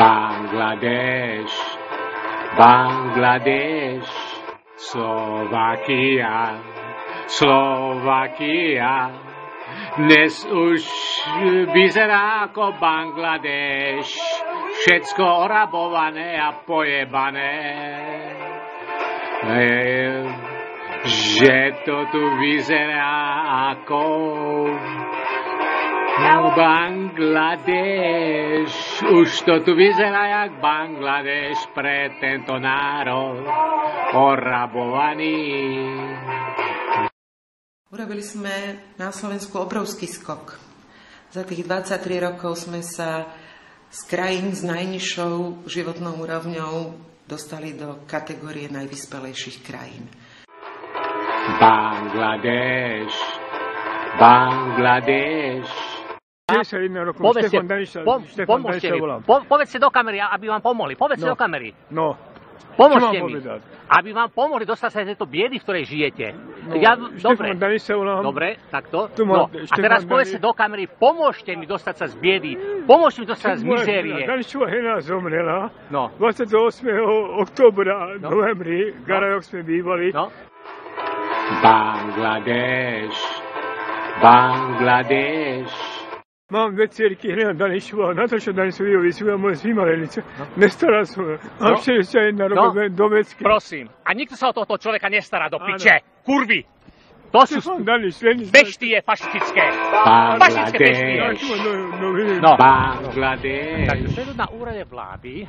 Bangladeš, Bangladeš, Slovakia, Slovakia. Dnes už vyzerá ako Bangladeš, všetko orabované a pojebané. Že to tu vyzerá ako Bangladeš. Už to tu vyzerá jak Bangladeš pre tento národ orabovaný. Urobili sme na Slovensku obrovský skok. Za tých 23 rokov sme sa z krajín s najnižšou životnou úrovňou dostali do kategórie najvyspelejších krajín. Bangladeš, Bangladeš. Povedzte do kamery, aby vám pomohli. Povedzte do kamery. No. Pomôžte mi, aby vám pomohli dostať sa z tejto biedy, v ktorej žijete. No, ja, dobre, takto. No, a teraz povedzte do kamery, pomôžte mi dostať sa z biedy, pomôžte mi dostať sa z mizérie. Danišova žena zomrela, no. 28. októbra, novembri, v Garajoch sme bývali. No. Bangladeš, Bangladeš. Mám dve dcerky, Helena Danišová, Nataša Danišová, vysoká moja zvímalenica. Nestará som. Mám 61 rokov, do Mecky. Prosím. A nikto sa o tohto človeka nestará do piče. Kurvy. To sú beštie fašistické. Fašistické beštie. No. Bangladeš. Takže na úrade vlády